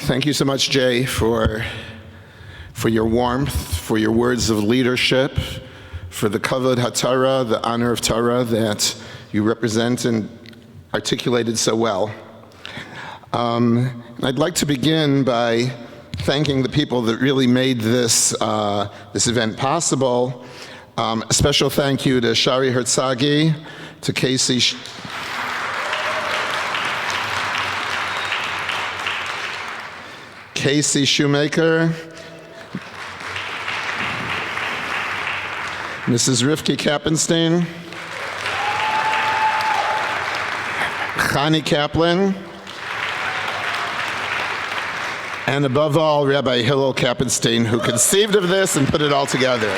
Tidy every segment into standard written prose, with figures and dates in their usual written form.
Thank you so much, Jay, for your warmth, for your words of leadership, for the kavod haTorah, the honor of Torah that you represent and articulated so well. I'd like to begin by thanking the people that really made this event possible. A special thank you to Shari Herzagi, to Casey Shoemaker, Mrs. Rivki Kappenstein, Chani Kaplan, and above all, Rabbi Hillel Kappenstein, who conceived of this and put it all together.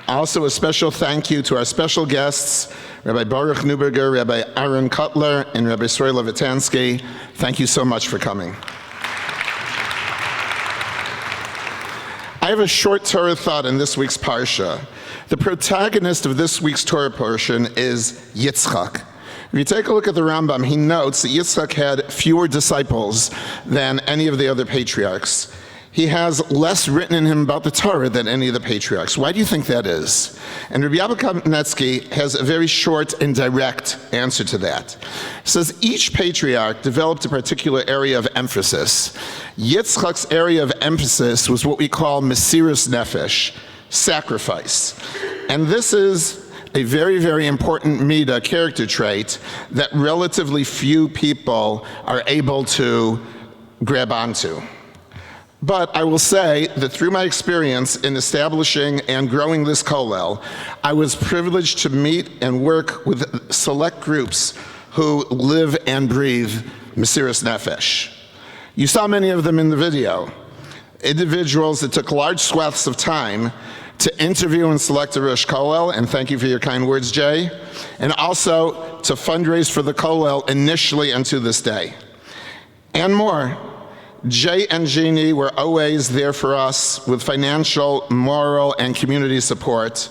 Also, a special thank you to our special guests, Rabbi Baruch Neuberger, Rabbi Aaron Cutler, and Rabbi Sroy Levitansky. Thank you so much for coming. I have a short Torah thought in this week's Parsha. The protagonist of this week's Torah portion is Yitzchak. If you take a look at the Rambam, he notes that Yitzchak had fewer disciples than any of the other patriarchs. He has less written in him about the Torah than any of the patriarchs. Why do you think that is? And Rabbi Abba Kamenetsky has a very short and direct answer to that. He says each patriarch developed a particular area of emphasis. Yitzchak's area of emphasis was what we call Mesiras Nefesh, sacrifice. And this is a very, very important midah, character trait, that relatively few people are able to grab onto. But I will say that through my experience in establishing and growing this kollel, I was privileged to meet and work with select groups who live and breathe Mesiras Nefesh. You saw many of them in the video. Individuals that took large swaths of time to interview and select a Rosh Kollel, and thank you for your kind words, Jay, and also to fundraise for the kollel initially and to this day. And more. Jay and Jeannie were always there for us with financial, moral, and community support.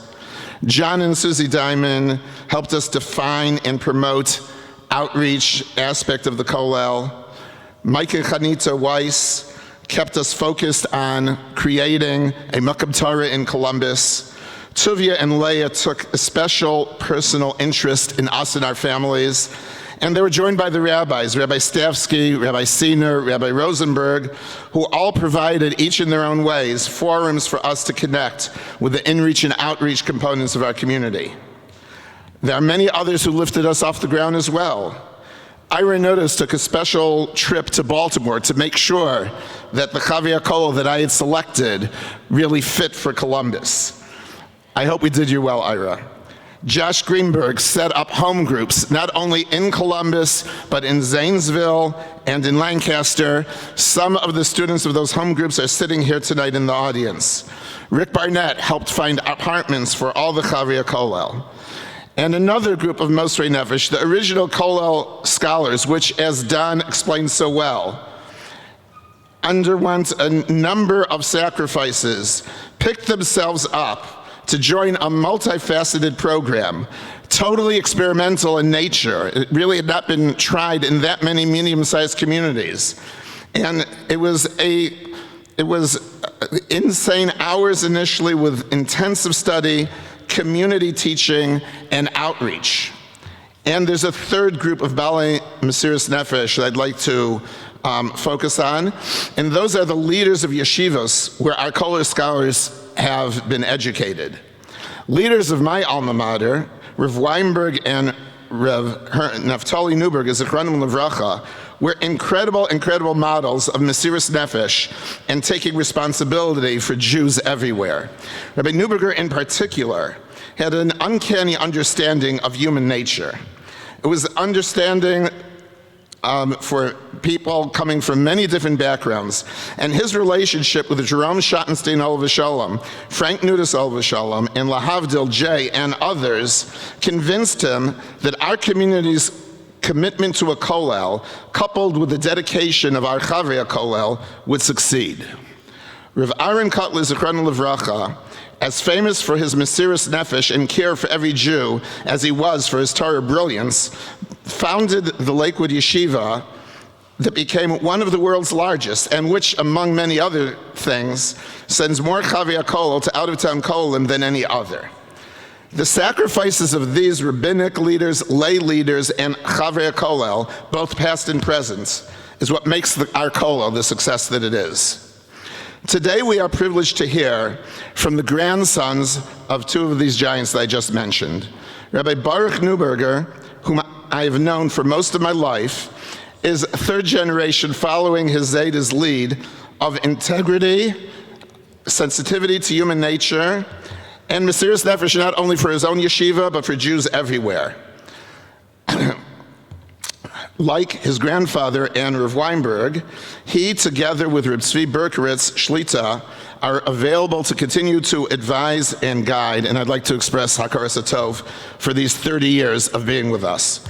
John and Susie Diamond helped us define and promote outreach aspect of the kollel. Mike and Chanita Weiss kept us focused on creating a Makam Torah in Columbus. Tuvia and Leah took a special personal interest in us and our families. And they were joined by the rabbis, Rabbi Stavsky, Rabbi Siener, Rabbi Rosenberg, who all provided, each in their own ways, forums for us to connect with the in-reach and outreach components of our community. There are many others who lifted us off the ground as well. Ira Notice took a special trip to Baltimore to make sure that the Chavei HaKollel that I had selected really fit for Columbus. I hope we did you well, Ira. Josh Greenberg set up home groups, not only in Columbus, but in Zanesville and in Lancaster. Some of the students of those home groups are sitting here tonight in the audience. Rick Barnett helped find apartments for all the Chavei HaKollel. And another group of Mosrei Nefesh, the original kollel scholars, which, as Don explained so well, underwent a number of sacrifices, picked themselves up to join a multifaceted program, totally experimental in nature. It really had not been tried in that many medium-sized communities. And it was insane hours initially with intensive study, community teaching, and outreach. And there's a third group of Balei Mesiras Nefesh that I'd like to focus on, and those are the leaders of yeshivos, where our kollel scholars have been educated. Leaders of my alma mater, Rav Weinberg and Rav Naftali Newberg, Zichronim Livracha, were incredible models of Mesiras Nefesh and taking responsibility for Jews everywhere. Rabbi Neuberger in particular had an uncanny understanding of human nature. It was understanding for people coming from many different backgrounds, and his relationship with Jerome Schottenstein Olav Shalom, Frank Nudis Olav Shalom, and Lahavdil J. and others convinced him that our community's commitment to a kollel, coupled with the dedication of our Chavei HaKollel, would succeed. Rav Aaron Cutler, Zichrono Livracha, as famous for his Mesiras Nefesh and care for every Jew as he was for his Torah brilliance, founded the Lakewood Yeshiva that became one of the world's largest, and which, among many other things, sends more Chavei HaKollel to out-of-town Kollim than any other. The sacrifices of these rabbinic leaders, lay leaders, and Chavei HaKollel, both past and present, is what makes our Kollel the success that it is. Today we are privileged to hear from the grandsons of two of these giants that I just mentioned. Rabbi Baruch Neuberger, whom I have known for most of my life, is third generation following his Zayda's lead of integrity, sensitivity to human nature, and Mesiras Nefesh not only for his own yeshiva, but for Jews everywhere. Like his grandfather and Rav Weinberg, he, together with Reb Tzvi Berkowitz Shlita, are available to continue to advise and guide, and I'd like to express Hakaras Hatov for these 30 years of being with us.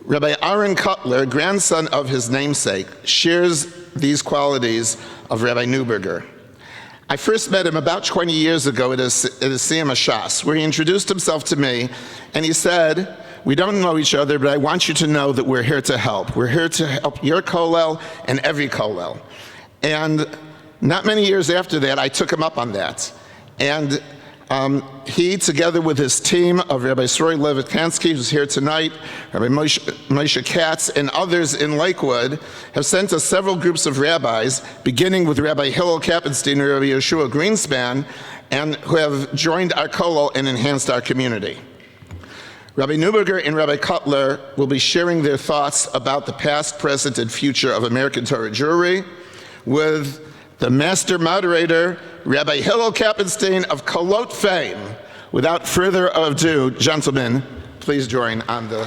Rabbi Aaron Kotler, grandson of his namesake, shares these qualities of Rabbi Neuberger. I first met him about 20 years ago at a Siyam Shas, where he introduced himself to me, and he said, "We don't know each other, but I want you to know that we're here to help. We're here to help your kollel and every kollel." And not many years after that, I took him up on that. And he, together with his team of Rabbi Sroy Levitkansky, who's here tonight, Rabbi Moshe Katz, and others in Lakewood, have sent us several groups of rabbis, beginning with Rabbi Hillel Kappenstein and Rabbi Yeshua Greenspan, and who have joined our kollel and enhanced our community. Rabbi Neuberger and Rabbi Kotler will be sharing their thoughts about the past, present, and future of American Torah Jewry with the master moderator, Rabbi Hillel Kappenstein of Kolot fame. Without further ado, gentlemen, please join on the